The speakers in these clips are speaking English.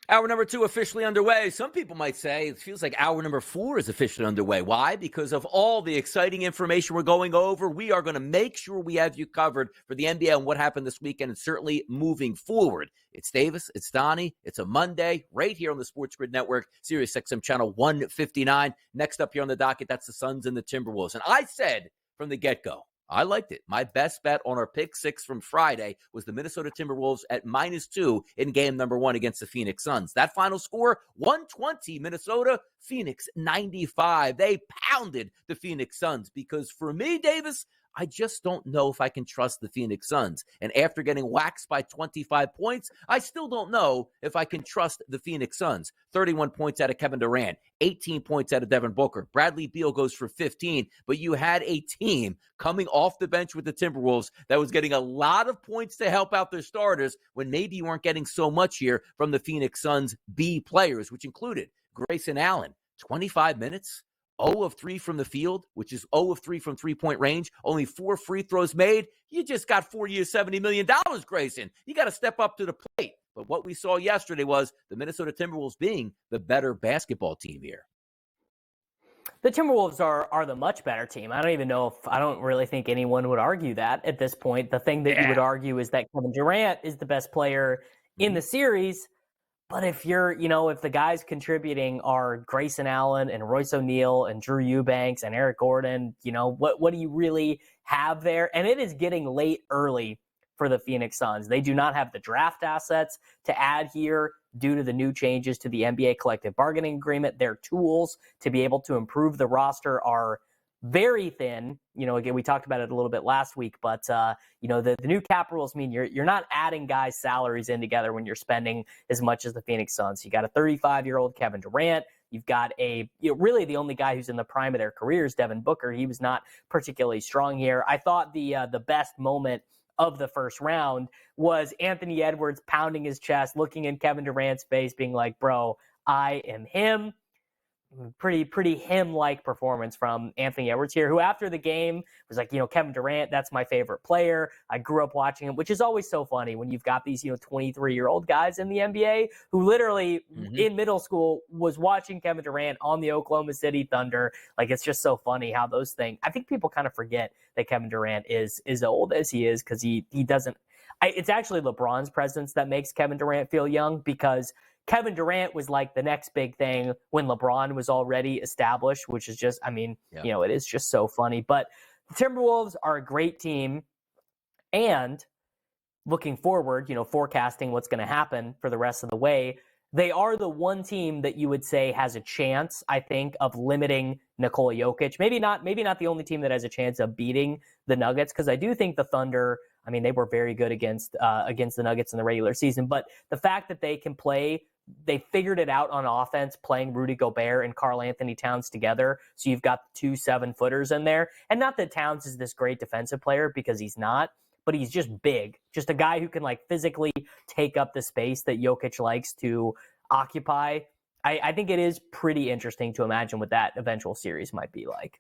Hour number 2 officially underway. Some people might say it feels like hour number 4 is officially underway. Why? Because of all the exciting information we're going over. We are going to make sure we have you covered for the NBL and what happened this weekend, and certainly moving forward. It's Davis, it's Donnie, it's a Monday right here on the SportsGrid Network, Sirius XM channel 159. Next up here on the docket, that's the Suns and the Timberwolves. And I said from the get-go, I liked it. My best bet on our pick 6 from Friday was the Minnesota Timberwolves at -2 in game number 1 against the Phoenix Suns. That final score, 120 Minnesota, Phoenix 95. They pounded the Phoenix Suns because for me, Davis, I just don't know if I can trust the Phoenix Suns. And after getting waxed by 25 points, I still don't know if I can trust the Phoenix Suns. 31 points out of Kevin Durant, 18 points out of Devin Booker. Bradley Beal goes for 15, but you had a team coming off the bench with the Timberwolves that was getting a lot of points to help out their starters when maybe you weren't getting so much here from the Phoenix Suns B players, which included Grayson Allen, 25 minutes. 0 of 3 from the field, which is 0 of 3 from three-point range, only 4 free throws made. You just got 4 years, $70 million, Grayson. You got to step up to the plate. But what we saw yesterday was the Minnesota Timberwolves being the better basketball team here. The Timberwolves are the much better team. I don't really think anyone would argue that at this point. The thing that you would argue is that Kevin Durant is the best player in the series. But if the guys contributing are Grayson Allen and Royce O'Neal and Drew Eubanks and Eric Gordon, what do you really have there? And it is getting late early for the Phoenix Suns. They do not have the draft assets to add here due to the new changes to the NBA collective bargaining agreement. Their tools to be able to improve the roster are very thin. Again, we talked about it a little bit last week, but the new cap rules mean you're not adding guys' salaries in together when you're spending as much as the Phoenix Suns. You got a 35-year-old Kevin Durant. You've got really the only guy who's in the prime of their careers, Devin Booker. He was not particularly strong here. I thought the best moment of the first round was Anthony Edwards pounding his chest, looking in Kevin Durant's face, being like, "Bro, I am him." Pretty him-like performance from Anthony Edwards here, who after the game was like, Kevin Durant, that's my favorite player. I grew up watching him, which is always so funny when you've got these, 23-year-old guys in the NBA who literally in middle school was watching Kevin Durant on the Oklahoma City Thunder. Like, it's just so funny how those things, I think people kind of forget that Kevin Durant is as old as he is because he doesn't, it's actually LeBron's presence that makes Kevin Durant feel young because Kevin Durant was like the next big thing when LeBron was already established, which is just, it is just so funny. But the Timberwolves are a great team. And looking forward, forecasting what's going to happen for the rest of the way, they are the one team that you would say has a chance, I think, of limiting Nikola Jokic. Maybe not the only team that has a chance of beating the Nuggets, because I do think the Thunder, they were very good against the Nuggets in the regular season. But the fact that they can play, they figured it out on offense playing Rudy Gobert and Karl Anthony Towns together. So you've got 2 7-footers in there. And not that Towns is this great defensive player, because he's not, but he's just big. Just a guy who can physically take up the space that Jokic likes to occupy. I think it is pretty interesting to imagine what that eventual series might be like.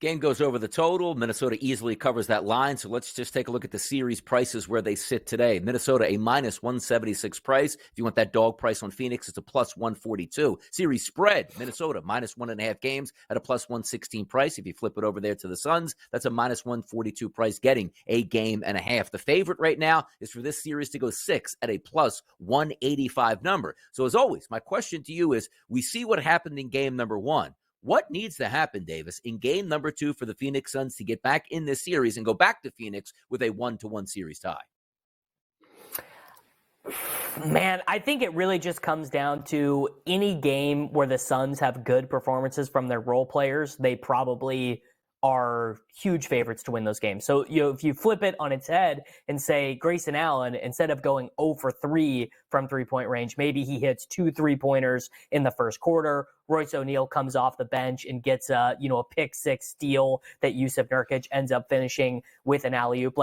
Game goes over the total. Minnesota easily covers that line. So let's just take a look at the series prices where they sit today. Minnesota, a -176 price. If you want that dog price on Phoenix, it's a +142. Series spread, Minnesota, -1.5 games at a +116 price. If you flip it over there to the Suns, that's a -142 price, getting a game and a half. The favorite right now is for this series to go 6 at a +185 number. So as always, my question to you is, we see what happened in game number 1. What needs to happen, Davis, in game number 2 for the Phoenix Suns to get back in this series and go back to Phoenix with a 1-1 series tie? Man, I think it really just comes down to any game where the Suns have good performances from their role players. They probably are huge favorites to win those games. So, if you flip it on its head and say Grayson Allen, instead of going 0 for 3 from three-point range, maybe he hits 2 3-pointers in the first quarter. Royce O'Neal comes off the bench and gets a pick-6 steal that Yusuf Nurkic ends up finishing with an alley-oop.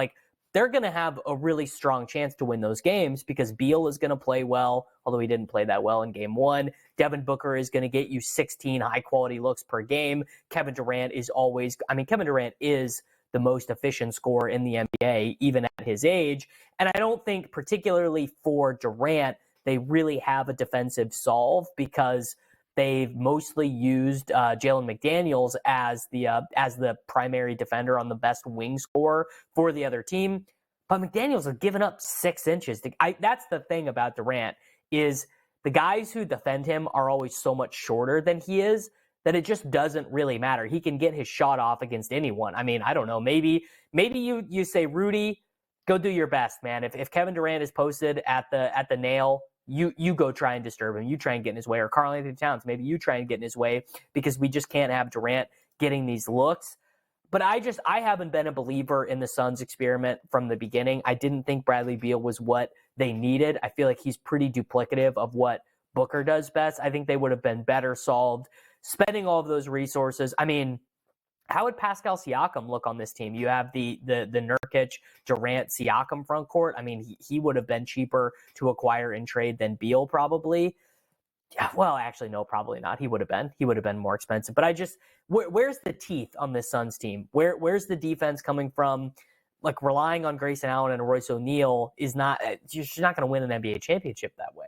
They're going to have a really strong chance to win those games because Beal is going to play well, although he didn't play that well in game 1. Devin Booker is going to get you 16 high-quality looks per game. Kevin Durant is the most efficient scorer in the NBA, even at his age. And I don't think particularly for Durant they really have a defensive solve because they've mostly used Jalen McDaniels as the primary defender on the best wing scorer for the other team. But McDaniels has given up 6 inches. That's the thing about Durant is the guys who defend him are always so much shorter than he is that it just doesn't really matter. He can get his shot off against anyone. I mean, I don't know. Maybe you say, Rudy, go do your best, man. If Kevin Durant is posted at the nail, you go try and disturb him. You try and get in his way. Or Karl Anthony Towns, maybe you try and get in his way because we just can't have Durant getting these looks. But I haven't been a believer in the Suns experiment from the beginning. I didn't think Bradley Beal was what they needed. I feel like he's pretty duplicative of what Booker does best. I think they would have been better solved spending all of those resources. I mean, how would Pascal Siakam look on this team? You have the Nurkic, Durant, Siakam front court. I mean, he would have been cheaper to acquire in trade than Beal probably. Yeah, well, actually, no, probably not. He would have been more expensive. But where's the teeth on this Suns team? Where's the defense coming from? Like relying on Grayson Allen and Royce O'Neal you're not going to win an NBA championship that way.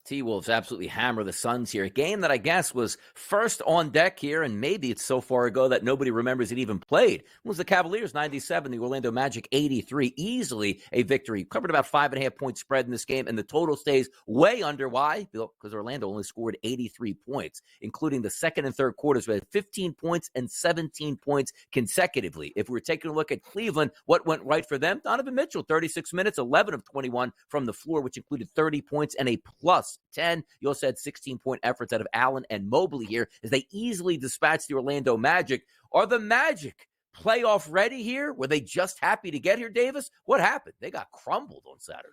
T-Wolves absolutely hammer the Suns here. A game that I guess was first on deck here, and maybe it's so far ago that nobody remembers it even played. It was the Cavaliers 97, the Orlando Magic 83. Easily a victory. Covered about 5.5 point spread in this game, and the total stays way under. Why? Because Orlando only scored 83 points, including the second and third quarters. We had 15 points and 17 points consecutively. If we're taking a look at Cleveland, what went right for them? Donovan Mitchell, 36 minutes, 11 of 21 from the floor, which included 30 points and a plus 10. You also had 16-point efforts out of Allen and Mobley here as they easily dispatched the Orlando Magic. Are the Magic playoff ready here? Were they just happy to get here, Davis? What happened? They got crumbled on Saturday.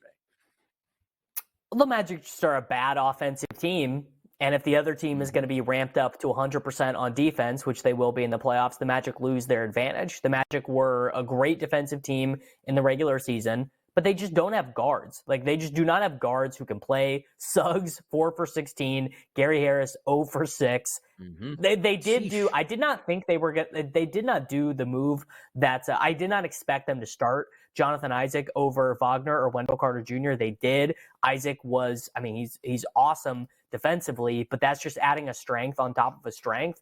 Well, the Magic just are a bad offensive team, and if the other team is going to be ramped up to 100% on defense, which they will be in the playoffs, the Magic lose their advantage. The Magic were a great defensive team in the regular season, but they just don't have guards. Like, they just do not have guards who can play. Suggs, 4 for 16. Gary Harris, 0 for 6. Mm-hmm. They did do, I did not think they did not do the move that, I did not expect them to start Jonathan Isaac over Wagner or Wendell Carter Jr. They did. Isaac was, I mean, he's awesome defensively, but that's just adding a strength on top of a strength.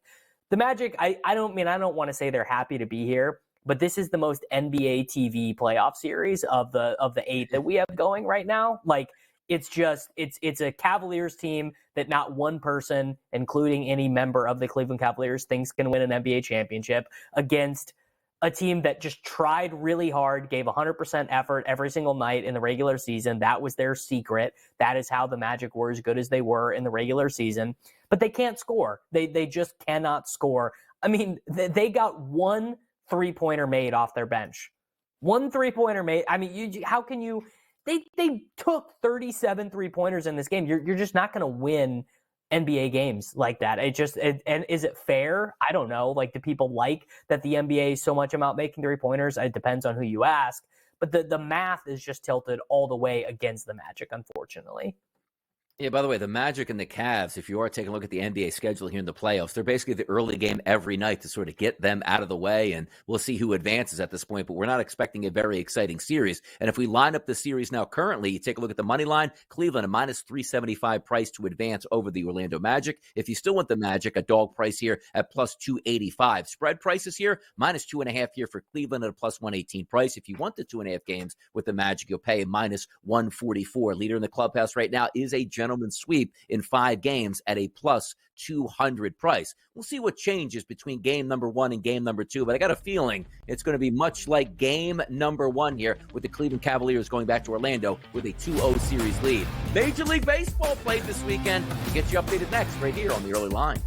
The Magic, I don't want to say they're happy to be here, but this is the most NBA TV playoff series of the 8 that we have going right now. Like, it's a Cavaliers team that not one person, including any member of the Cleveland Cavaliers, thinks can win an NBA championship against a team that just tried really hard, gave 100% effort every single night in the regular season. That was their secret. That is how the Magic were as good as they were in the regular season. But they can't score. They just cannot score. I mean, they got one three-pointer made off their bench. One three-pointer made. I mean, how can you... They took 37 three-pointers in this game. You're just not going to win NBA games like that. And is it fair? I don't know. Like, do people like that the NBA is so much about making three-pointers? It depends on who you ask. But the math is just tilted all the way against the Magic, unfortunately. Yeah, by the way, the Magic and the Cavs, if you are taking a look at the NBA schedule here in the playoffs, they're basically the early game every night to sort of get them out of the way, and we'll see who advances at this point, but we're not expecting a very exciting series. And if we line up the series now currently, you take a look at the money line, Cleveland, a minus 375 price to advance over the Orlando Magic. If you still want the Magic, a dog price here at plus 285. Spread prices here, minus 2.5 here for Cleveland at a plus 118 price. If you want the 2.5 games with the Magic, you'll pay minus 144. Leader in the clubhouse right now is a gentleman sweep in 5 games at a plus 200 price. We'll see what changes between game number 1 and game number 2, but I got a feeling it's going to be much like game number 1 here with the Cleveland Cavaliers going back to Orlando with a 2-0 series lead. Major League Baseball played this weekend. We'll get you updated next right here on the Early Line.